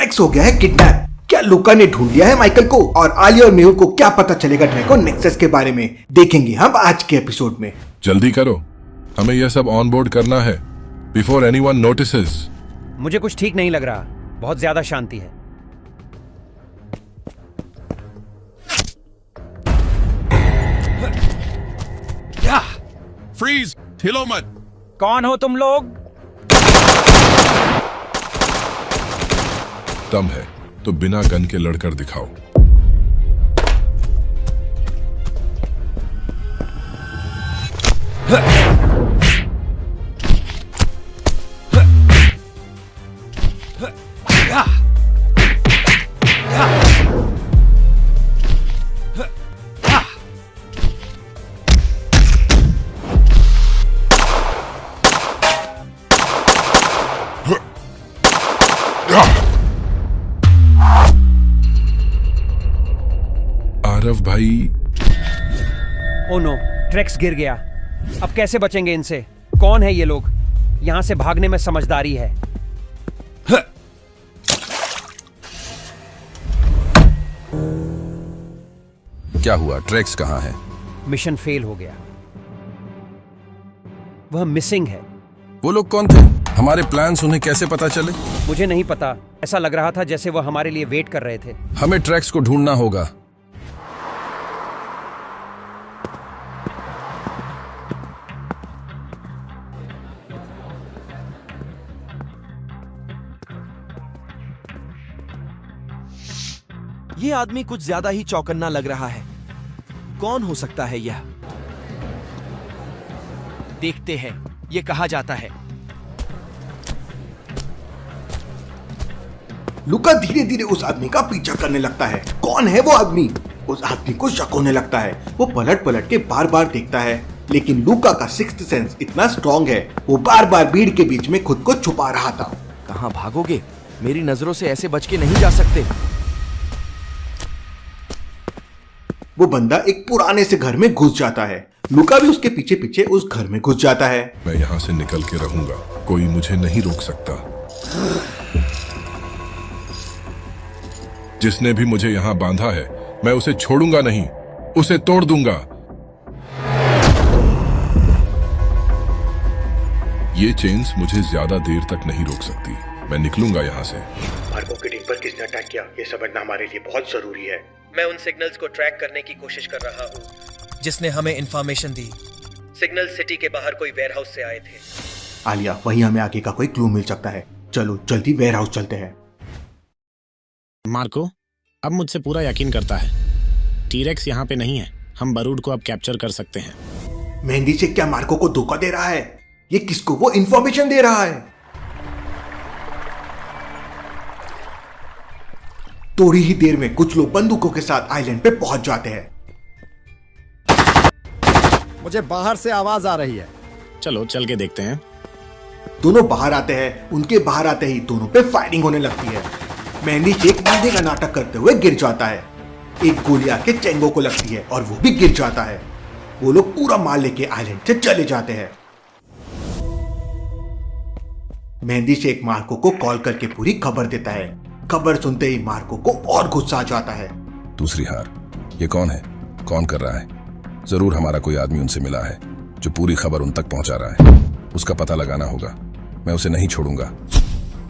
Treks हो गया है किडनैप। क्या लूका ने ढूंढ लिया है माइकल को? और आलिया और मेहुल को क्या पता चलेगा ड्रैको नेक्सस के बारे में, देखेंगे हम आज के एपिसोड में। जल्दी करो, हमें यह सब ऑन बोर्ड करना है बिफोर एनीवन नोटिसेस। मुझे कुछ ठीक नहीं लग रहा, बहुत ज्यादा शांति है। फ्रीज, हिलो मत। कौन हो तुम लोग? दम है तो बिना गन के लड़कर दिखाओ। आरव भाई, ओ नो, ट्रेक्स गिर गया। अब कैसे बचेंगे इनसे? कौन है ये लोग? यहां से भागने में समझदारी है। क्या हुआ? ट्रेक्स कहां है? मिशन फेल हो गया, वह मिसिंग है। वो लोग कौन थे? हमारे प्लान्स उन्हें कैसे पता चले? मुझे नहीं पता, ऐसा लग रहा था जैसे वह हमारे लिए वेट कर रहे थे। हमें ट्रेक्स को ढूंढना होगा। ये आदमी कुछ ज्यादा ही चौकन्ना लग रहा है। कौन हो सकता है यह? देखते हैं, ये कहा जाता है। लूका धीरे धीरे उस आदमी का पीछा करने लगता है। कौन है वो आदमी? उस आदमी को शक होने लगता है। वो पलट पलट के बार बार देखता है, लेकिन लूका का सिक्स्थ सेंस इतना स्ट्रॉन्ग है, वो बार बार भीड़ के बीच में खुद को छुपा रहा था। कहां भागोगे? मेरी नजरों से ऐसे बच के नहीं जा सकते। वो बंदा एक पुराने से घर में घुस जाता है। लूका भी उसके पीछे पीछे उस घर में घुस जाता है। मैं यहाँ से निकल के रहूंगा, कोई मुझे नहीं रोक सकता। जिसने भी मुझे यहाँ बांधा है, मैं उसे छोड़ूंगा नहीं, उसे तोड़ दूंगा। ये चेन्स मुझे ज्यादा देर तक नहीं रोक सकती। मैं निकलूंगा यहाँ से। मार्को की टीम पर किसने अटैक किया, ये समझना हमारे लिए बहुत जरूरी है। मैं उन सिग्नल्स को ट्रैक करने की कोशिश कर रहा हूँ जिसने हमें इंफॉर्मेशन दी। सिग्नल सिटी के बाहर कोई वेयरहाउस से आए थे। आलिया, वहीं हमें आगे का कोई क्लू मिल सकता है। चलो जल्दी वेयरहाउस चलते हैं। मार्को, अब मुझसे पूरा यकीन करता है। टी-रेक्स यहाँ पे नहीं है। हम बरूड को अब कैप्चर कर सकते हैं। मेहंदी से क्या मार्को को धोखा दे रहा है? ये किसको वो इंफॉर्मेशन दे रहा है? थोड़ी ही देर में कुछ लोग बंदूकों के साथ आइलैंड पे पहुंच जाते हैं। मुझे बाहर से आवाज आ रही है। चलो चल के देखते हैं। दोनों बाहर आते हैं। उनके बाहर आते ही दोनों पे फायरिंग होने लगती है। मेहंदी शेख बंदे का नाटक करते हुए गिर जाता है। एक गोली आके चेंगो को लगती है और वो भी गिर जाता है। वो लोग पूरा माल लेके आइलैंड से चले जाते हैं। मेहंदी शेख मार्को को कॉल करके पूरी खबर देता है। खबर सुनते ही मार्को को और गुस्सा आ जाता है। दूसरी हार। ये कौन है? कौन कर रहा है? जरूर हमारा कोई आदमी उनसे मिला है जो पूरी खबर उन तक पहुंचा रहा है। उसका पता लगाना होगा। मैं उसे नहीं छोड़ूंगा,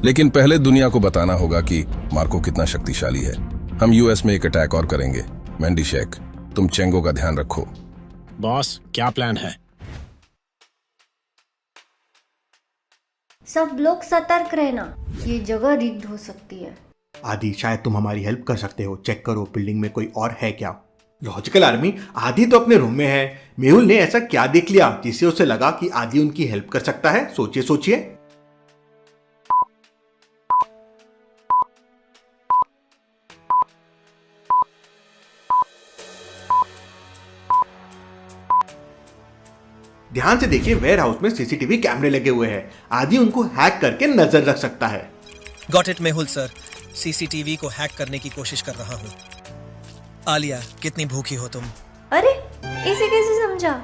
लेकिन पहले दुनिया को बताना होगा कि मार्को कितना शक्तिशाली है। हम यूएस में एक अटैक और करेंगे। मेहंदी शेख, तुम चेंगो का ध्यान रखो। बॉस, क्या प्लान है? सब लोग सतर्क रहना, ये जगह रिग्ड हो सकती है। आदि, शायद तुम हमारी हेल्प कर सकते हो। चेक करो बिल्डिंग में कोई और है क्या। लॉजिकल आर्मी, आदि तो अपने रूम में है। मेहुल ने ऐसा क्या देख लिया जिससे उसे लगा कि आदि उनकी हेल्प कर सकता है? सोचिए सोचिए। ध्यान से देखिए, वेयर हाउस में सीसीटीवी कैमरे लगे हुए हैं। आदि उनको हैक करके नजर रख सकता है। Got it Mehul sir, CCTV को हैक करने की कोशिश कर रहा हूँ। आलिया, कितनी भूखी हो तुम? अरे, इसे कैसे समझा?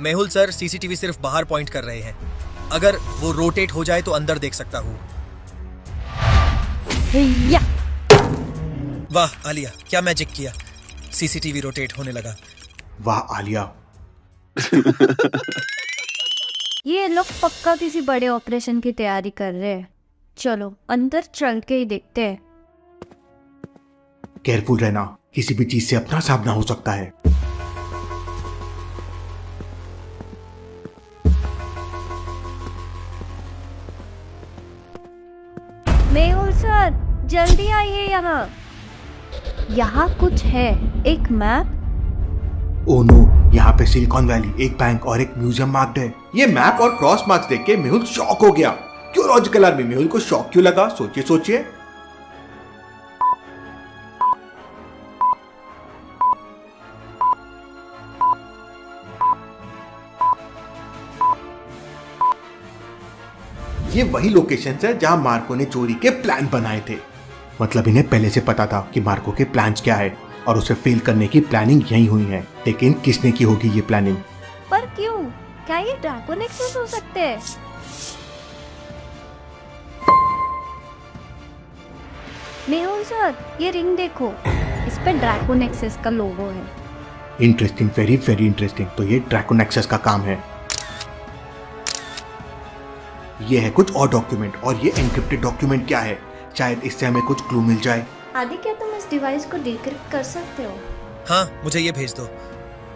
मेहुल सर, सीसीटीवी सिर्फ बाहर पॉइंट कर रहे हैं। अगर वो रोटेट हो जाए तो अंदर देख सकता हूँ। या वाह आलिया, क्या मैजिक किया। सीसीटीवी रोटेट होने लगा। वाह आलिया। ये लोग पक्का किसी बड़े ऑपरेशन की तैयारी कर रहे हैं। चलो अंदर चल के ही देखते हैं। केयरफुल रहना, किसी भी चीज से अपना सामना हो सकता है। मेहुल सर, जल्दी आइए यहाँ। यहाँ कुछ है, एक मैप। ओह नो, यहाँ पे सिलिकॉन वैली, एक बैंक और एक म्यूजियम मार्क्ड है। ये मैप और क्रॉस मार्क्स देख के मेहुल शॉक हो गया। क्यों लॉजिकल आर्मी, मेहुल को शॉक क्यों लगा? सोचिए सोचिए। ये वही लोकेशंस है जहां मार्को ने चोरी के प्लान बनाए थे। मतलब इन्हें पहले से पता था कि मार्को के प्लान्स क्या है और उसे फेल करने की प्लानिंग यही हुई है। लेकिन किसने की होगी ये प्लानिंग? पर क्यों? क्या ये ड्रैगन एक्सेस हो सकते हैं? मेहुल सर, ये रिंग देखो, इस पे ड्रैगन एक्सेस का लोगो है। Interesting, very very interesting. तो ये ड्रैगन एक्सेस का काम है। ये है कुछ और डॉक्यूमेंट, और ये एनक्रिप्टेड डॉक्यूमेंट क्या है? शायद इससे हमें कुछ क्लू मिल जाए। आदि, क्या तुम इस डिवाइस को डिक्रिप्ट कर सकते हो? हाँ, मुझे ये भेज दो।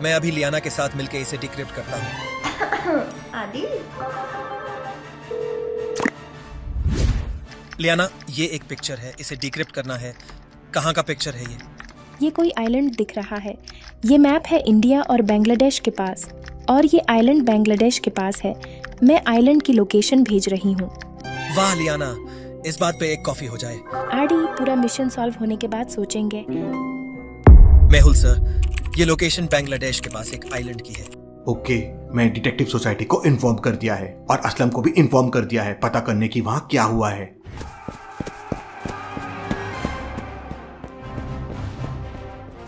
मैं अभी लियाना के साथ मिलकर इसे डिक्रिप्ट करता हूँ। आदि, लियाना, ये एक पिक्चर है, इसे डिक्रिप्ट करना है। कहाँ का पिक्चर है ये? ये कोई आइलैंड दिख रहा है। ये मैप है इंडिया और बांग्लादेश के पास, और ये आइलैंड बांग्लादेश के पास है। मैं आइलैंड की लोकेशन भेज रही हूँ। वाह लियाना, इस बात पे एक कॉफी हो जाए। आदि, पूरा मिशन सॉल्व होने के बाद सोचेंगे। मेहुल सर, ये लोकेशन बांग्लादेश के पास एक आइलैंड की है। ओके, मैं डिटेक्टिव सोसाइटी को इन्फॉर्म कर दिया है और असलम को भी इन्फॉर्म कर दिया है, पता करने की वहाँ क्या हुआ है।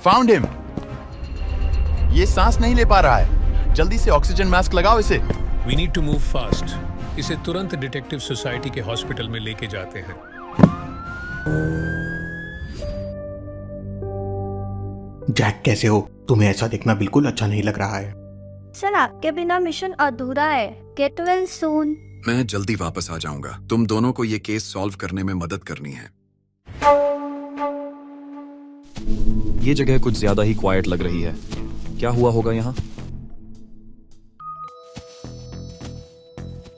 Found him. ये सांस नहीं ले पा रहा है, जल्दी से ऑक्सीजन मास्क लगाओ इसे। We need to move fast. इसे तुरंत डिटेक्टिव सोसाइटी के हॉस्पिटल में लेके जाते हैं। जैक, कैसे हो? तुम्हें ऐसा देखना बिल्कुल अच्छा नहीं लग रहा है। सर, आपके बिना मिशन अधूरा है। Get well soon. मैं जल्दी वापस आ जाऊंगा। तुम दोनों को ये केस सॉल्व करने में मदद करनी है। ये जगह कुछ ज्यादा ही क्वाइट लग रही है। क्या हुआ होगा यहाँ?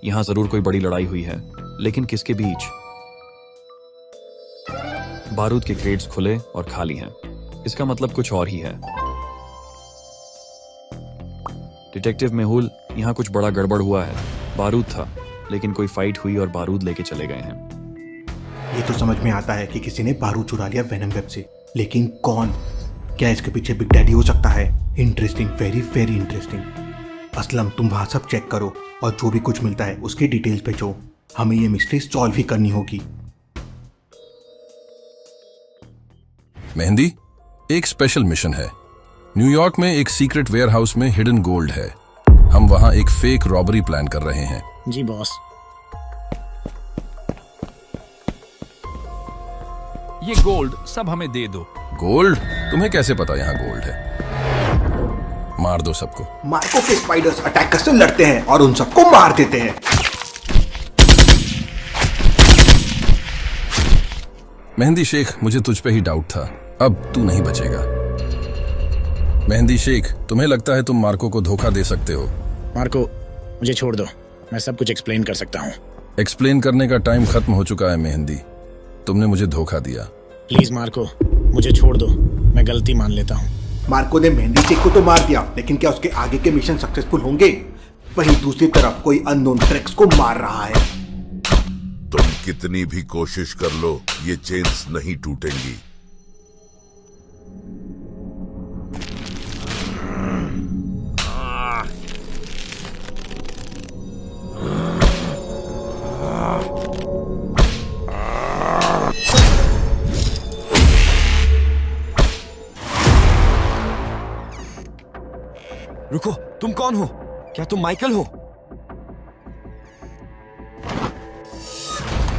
यहाँ जरूर कोई बड़ी लड़ाई हुई है, लेकिन किसके बीच? बारूद के क्रेट्स खुले और खाली हैं। इसका मतलब कुछ और ही है। डिटेक्टिव मेहुल, यहाँ कुछ बड़ा गड़बड़ हुआ है। बारूद था, लेकिन कोई फाइट हुई और बारूद लेके चले गए हैं। ये तो समझ में आता है कि किसी ने बारूद चुरा लिया वेनम वेब से, लेकिन कौन? क्या इसके पीछे बिग डैडी हो सकता है? Interesting, very very interesting. Aslam, तुम वहां सब चेक करो और जो भी कुछ मिलता है उसकी डिटेल्स भेजो। हमें ये मिस्ट्री सॉल्व ही करनी होगी। मेहंदी, एक स्पेशल मिशन है। न्यूयॉर्क में एक सीक्रेट वेयरहाउस में हिडन गोल्ड है। हम वहां एक फेक रॉबरी प्लान कर रहे हैं। जी बॉस। ये गोल्ड सब हमें दे दो। गोल्ड? तुम्हें कैसे पता यहाँ गोल्ड है? मार दो सबको। मार्को के स्पाइडर्स अटैकर से लड़ते हैं और उन सबको मार देते हैं। मेहंदी शेख, मुझे तुझ पे ही डाउट था। अब तू नहीं बचेगा। मेहंदी शेख, तुम्हें लगता है तुम मार्को को धोखा दे सकते हो? मार्को, मुझे छोड़ दो, मैं सब कुछ एक्सप्लेन कर सकता हूँ। एक्सप्लेन करने का टाइम खत्म हो चुका है मेहंदी। तुमने मुझे धोखा दिया। प्लीज मार्को, मुझे छोड़ दो, मैं गलती मान लेता हूँ। मार्को ने मेहंदी शेख को तो मार दिया, लेकिन क्या उसके आगे के मिशन सक्सेसफुल होंगे? वहीं दूसरी तरफ कोई अननोन ट्रेक्स को मार रहा है। तुम कितनी भी कोशिश कर लो, ये चेन्स नहीं टूटेंगी। रुको, तुम कौन हो? क्या तुम माइकल हो?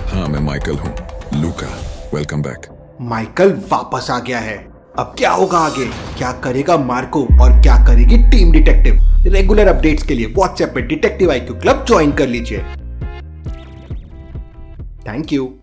हाँ, मैं माइकल हूँ, लूका। Welcome back. माइकल वापस आ गया है। अब क्या होगा आगे? क्या करेगा मार्को और क्या करेगी टीम डिटेक्टिव? रेगुलर अपडेट्स के लिए व्हाट्सएप पे डिटेक्टिव IQ क्लब ज्वाइन कर लीजिए। Thank you.